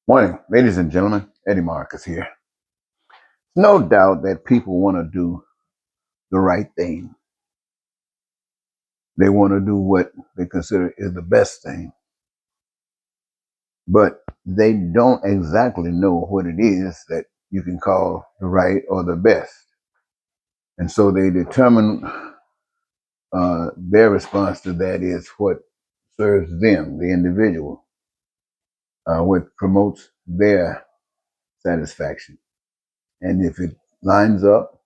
Morning, ladies and gentlemen. Eddie Marcus here. No doubt that people want to do the right thing. They want to do what they consider is the best thing, but they don't exactly know what it is that you can call the right or the best. And so they determine their response to that is what serves them, the individual, what promotes their satisfaction. And if it lines up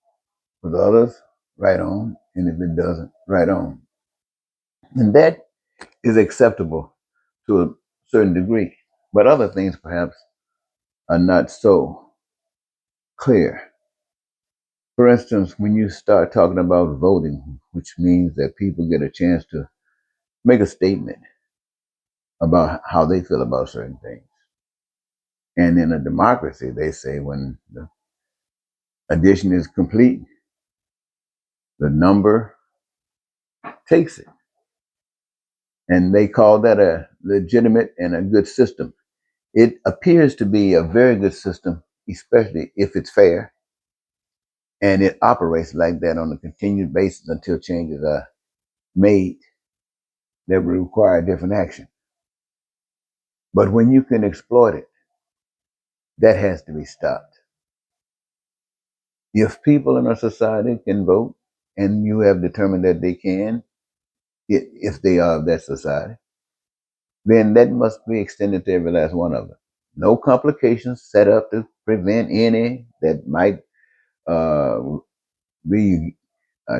with others, right on. And if it doesn't, right on. And that is acceptable to a certain degree. But other things perhaps are not so clear. For instance, when you start talking about voting, which means that people get a chance to make a statement about how they feel about certain things. And in a democracy, they say when the addition is complete, the number takes it. And they call that a legitimate and a good system. It appears to be a very good system, especially if it's fair. And it operates like that on a continued basis until changes are made that will require different action. But when you can exploit it, that has to be stopped. If people in a society can vote, and you have determined that they can, if they are of that society, then that must be extended to every last one of them. No complications set up to prevent any that might uh, be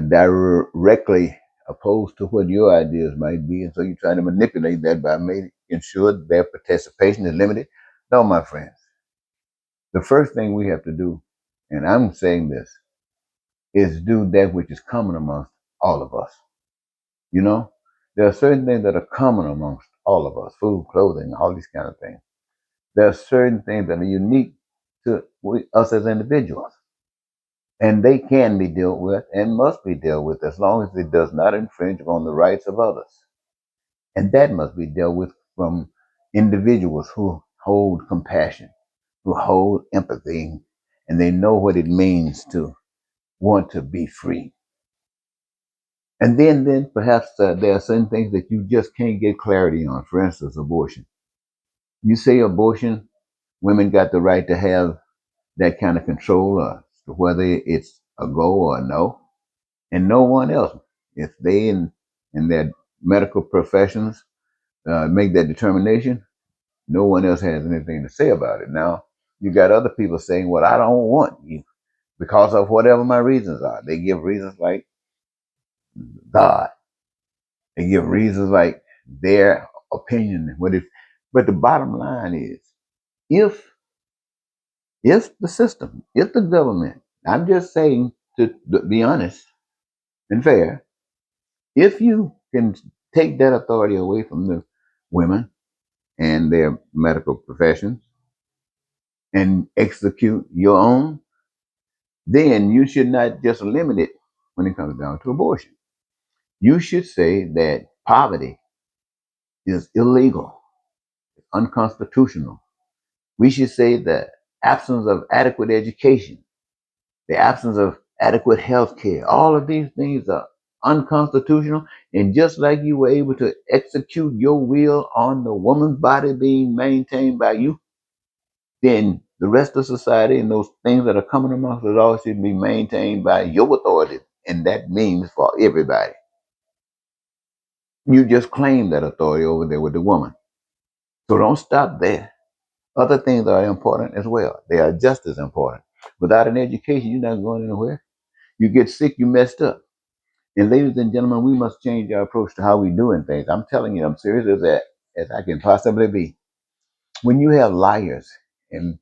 directly opposed to what your ideas might be, and so you try to manipulate that by making sure their participation is limited. No, my friends, the first thing we have to do, and I'm saying this, is do that which is common amongst all of us. You know, there are certain things that are common amongst all of us: food, clothing, all these kind of things. There are certain things that are unique to us as individuals. And they can be dealt with and must be dealt with as long as it does not infringe upon the rights of others. And that must be dealt with from individuals who hold compassion, who hold empathy, and they know what it means to want to be free. And then perhaps there are certain things that you just can't get clarity on. For instance, abortion. You say abortion, women got the right to have that kind of control, whether it's a go or a no, and no one else. If they in their medical professions make that determination, no one else has anything to say about it. Now, you got other people saying, well, I don't want you because of whatever my reasons are. They give reasons like God. They give reasons like their opinion. But the bottom line is, if the system, if the government, I'm just saying to be honest and fair, if you can take that authority away from the women and their medical professions and execute your own, then you should not just limit it when it comes down to abortion. You should say that poverty is illegal, unconstitutional. We should say the absence of adequate education, the absence of adequate health care, all of these things are unconstitutional. And just like you were able to execute your will on the woman's body being maintained by you, then the rest of society and those things that are coming amongst us all should be maintained by your authority. And that means for everybody. You just claim that authority over there with the woman. So don't stop there. Other things are important as well. They are just as important. Without an education, you're not going anywhere. You get sick, you messed up. And ladies and gentlemen, we must change our approach to how we doing things. I'm telling you, I'm serious as I can possibly be. When you have liars, and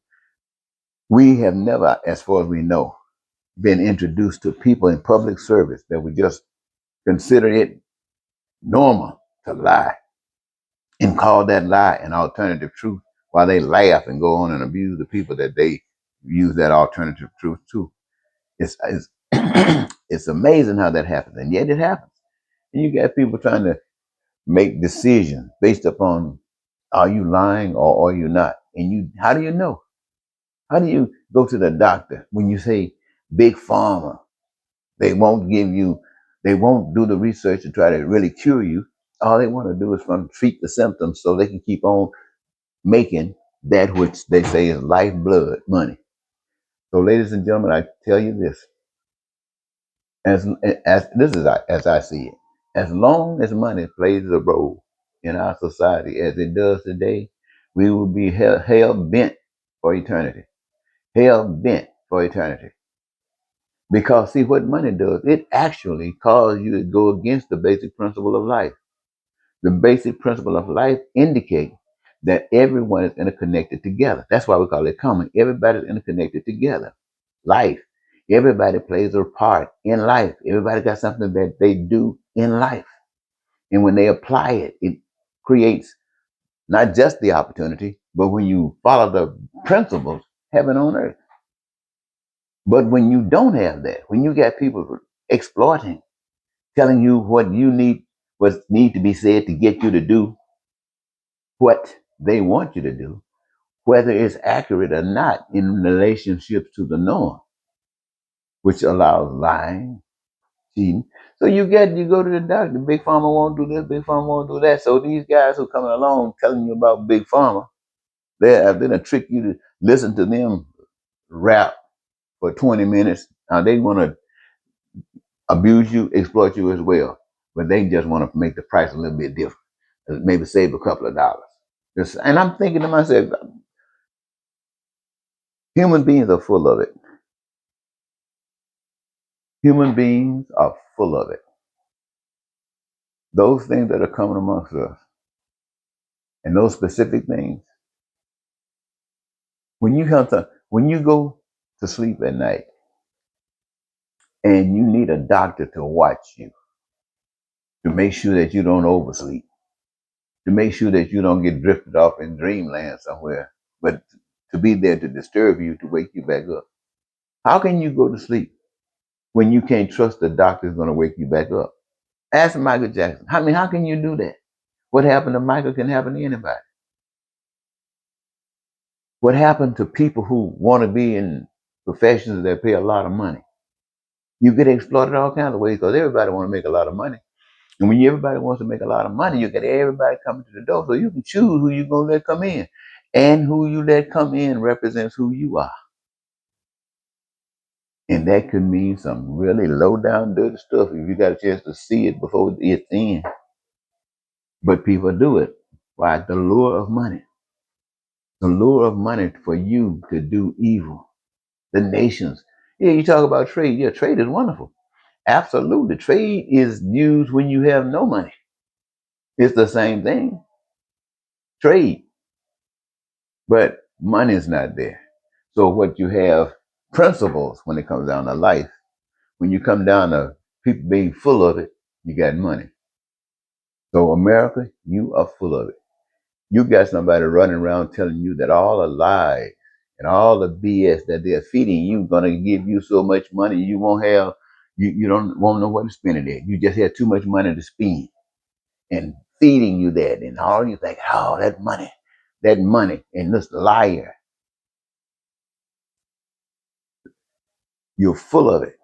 we have never, as far as we know, been introduced to people in public service that would just consider it normal to lie and call that lie an alternative truth while they laugh and go on and abuse the people that they use that alternative truth to. It's it's amazing how that happens, and yet it happens. And you got people trying to make decisions based upon are you lying or are you not? And how do you know? How do you go to the doctor when you say big pharma? They won't give you, they won't do the research to try to really cure you. All they want to do is treat the symptoms so they can keep on making that which they say is lifeblood money. So, ladies and gentlemen, I tell you this: as this is as I see it, as long as money plays a role in our society as it does today, we will be hell bent for eternity. Hell bent for eternity. Because see what money does, it actually causes you to go against the basic principle of life. The basic principle of life indicates that everyone is interconnected together. That's why we call it common. Everybody's interconnected together. Life. Everybody plays a part in life. Everybody got something that they do in life. And when they apply it, it creates not just the opportunity, but when you follow the principles, heaven on earth. But when you don't have that, when you got people exploiting, telling you what need to be said to get you to do what they want you to do, whether it's accurate or not in relationship to the norm, which allows lying, cheating. So you go to the doctor, big pharma won't do this, big pharma won't do that. So these guys who coming along telling you about big pharma, they're gonna trick you to listen to them rap for 20 minutes. Now they want to abuse you, exploit you as well, but they just want to make the price a little bit different, maybe save a couple of dollars. And I'm thinking to myself, human beings are full of it. Human beings are full of it. Those things that are coming amongst us, and those specific things, when you go to sleep at night and you need a doctor to watch you, to make sure that you don't oversleep, to make sure that you don't get drifted off in dreamland somewhere, but to be there to disturb you, to wake you back up. How can you go to sleep when you can't trust the doctor's going to wake you back up? Ask Michael Jackson. How can you do that? What happened to Michael can happen to anybody. What happened to people who want to be in professions that pay a lot of money? You get exploited all kinds of ways because everybody want to make a lot of money. And when everybody wants to make a lot of money, you get everybody coming to the door. So you can choose who you're going to let come in. And who you let come in represents who you are. And that could mean some really low down dirty stuff if you got a chance to see it before it's in. But people do it. Why? The lure of money. The lure of money for you to do evil. The nations. Yeah, you talk about trade. Yeah, trade is wonderful. Absolutely. Trade is used when you have no money. It's the same thing. Trade. But money is not there. So what you have, principles when it comes down to life. When you come down to people being full of it, you got money. So America, you are full of it. You got somebody running around telling you that all the lies and all the BS that they're feeding you gonna give you so much money you won't have, you don't won't know what to spend it at. You just have too much money to spend and feeding you that, and all you think, oh, that money, and this liar, you're full of it.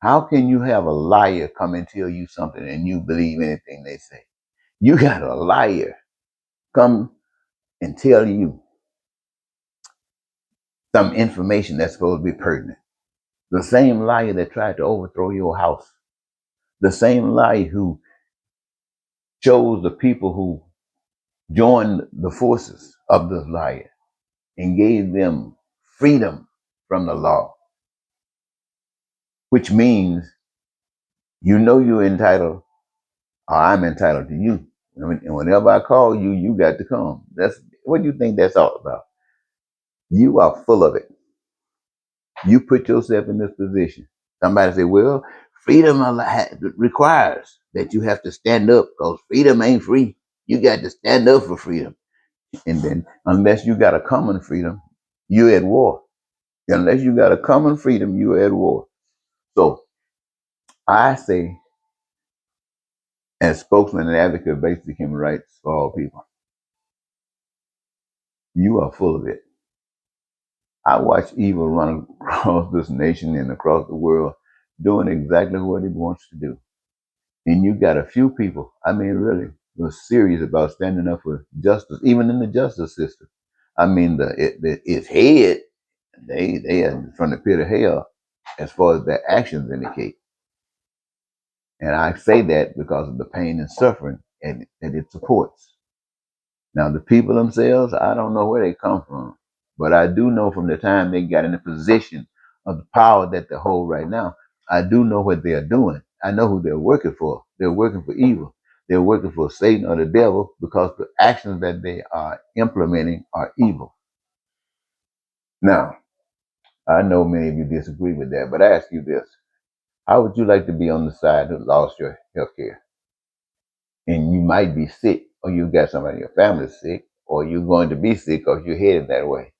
How can you have a liar come and tell you something and you believe anything they say? You got a liar come and tell you some information that's supposed to be pertinent. The same liar that tried to overthrow your house. The same liar who chose the people who joined the forces of this liar and gave them freedom from the law, which means you know you're entitled, or I'm entitled to you. And whenever I call you, you got to come. That's what do you think that's all about? You are full of it. You put yourself in this position. Somebody say, well, freedom requires that you have to stand up because freedom ain't free. You got to stand up for freedom. And then, unless you got a common freedom, you're at war. Unless you got a common freedom, you're at war. So I say, as spokesman and advocate of basic human rights for all people, You are full of it. I watch evil run across this nation and across the world doing exactly what it wants to do. And you got a few people, I mean, really, who are serious about standing up for justice, even in the justice system. I mean, its head, they are from the pit of hell as far as their actions indicate. And I say that because of the pain and suffering that it supports. Now, the people themselves, I don't know where they come from, but I do know from the time they got in the position of the power that they hold right now, I do know what they are doing. I know who they're working for. They're working for evil. They're working for Satan or the devil because the actions that they are implementing are evil. Now, I know many of you disagree with that, but I ask you this. How would you like to be on the side who lost your health care? And you might be sick, or you got somebody in your family sick, or you're going to be sick, or you're headed that way.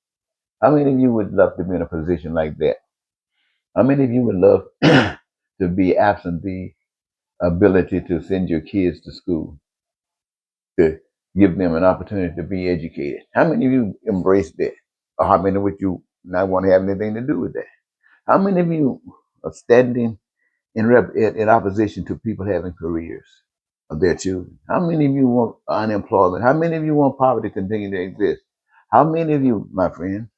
How many of you would love to be in a position like that? How many of you would love to be absent the ability to send your kids to school, to give them an opportunity to be educated? How many of you embrace that? Or how many would you not want to have anything to do with that? How many of you are standing in opposition to people having careers of their children? How many of you want unemployment? How many of you want poverty to continue to exist? How many of you, my friend,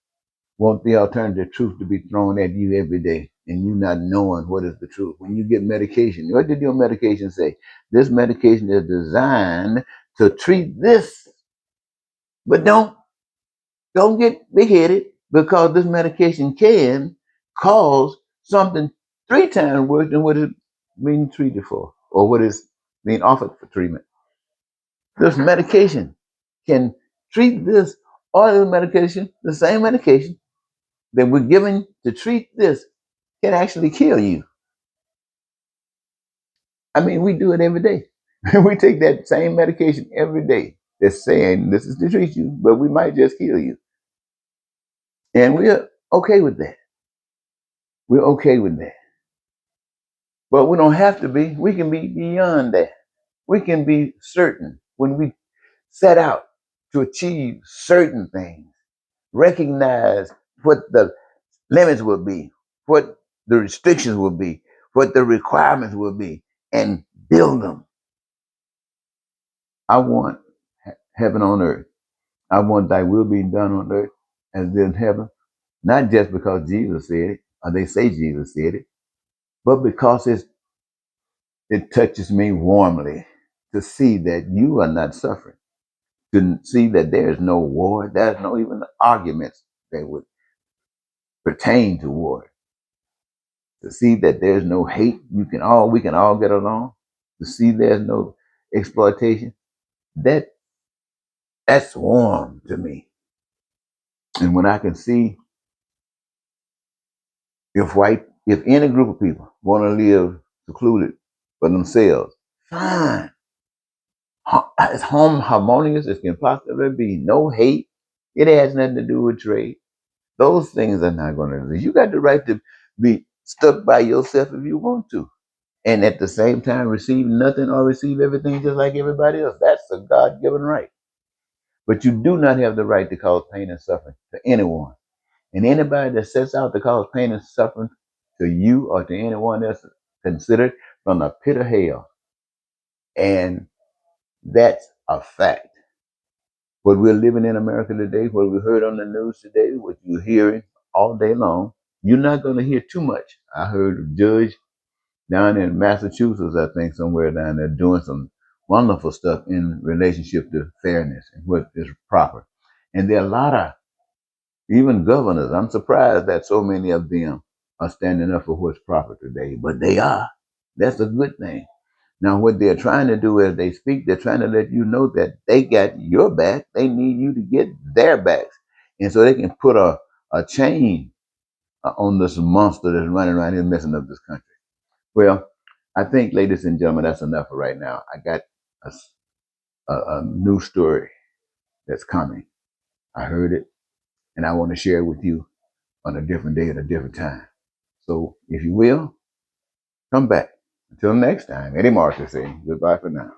want the alternative truth to be thrown at you every day and you not knowing what is the truth? When you get medication, what did your medication say? This medication is designed to treat this, but don't get big headed because this medication can cause something 3 times worse than what it's being treated for or what is being offered for treatment. This medication can treat this or the medication, the same medication that we're given to treat this can actually kill you. I mean, we do it every day. We take that same medication every day that's saying this is to treat you, but we might just kill you. And we're okay with that. We're okay with that. But we don't have to be. We can be beyond that. We can be certain when we set out to achieve certain things, recognize what the limits will be, what the restrictions will be, what the requirements will be, and build them. I want heaven on earth. I want thy will be done on earth as it is in heaven, not just because Jesus said it, or they say Jesus said it, but because it touches me warmly to see that you are not suffering, to see that there is no war, there's no even arguments that would pertain to war, to see that there's no hate, we can all get along, to see there's no exploitation. That that's warm to me. And when I can see if any group of people want to live secluded for themselves, fine. As home harmonious as can possibly be. No hate. It has nothing to do with trade. Those things are not going to exist. You got the right to be stuck by yourself if you want to. And at the same time, receive nothing or receive everything just like everybody else. That's a God given right. But you do not have the right to cause pain and suffering to anyone. And anybody that sets out to cause pain and suffering to you or to anyone else considered from the pit of hell. And that's a fact. What we're living in America today, what we heard on the news today, what you're hearing all day long, you're not going to hear too much. I heard a judge down in Massachusetts, I think somewhere down there, doing some wonderful stuff in relationship to fairness and what is proper. And there are a lot of even governors. I'm surprised that so many of them are standing up for what's proper today, but they are. That's a good thing. Now, what they're trying to do as they speak, they're trying to let you know that they got your back. They need you to get their backs. And so they can put a chain on this monster that's running around here messing up this country. Well, I think, ladies and gentlemen, that's enough for right now. I got a new story that's coming. I heard it, and I want to share it with you on a different day at a different time. So, if you will, come back. Until next time, Eddie Marshall saying goodbye for now.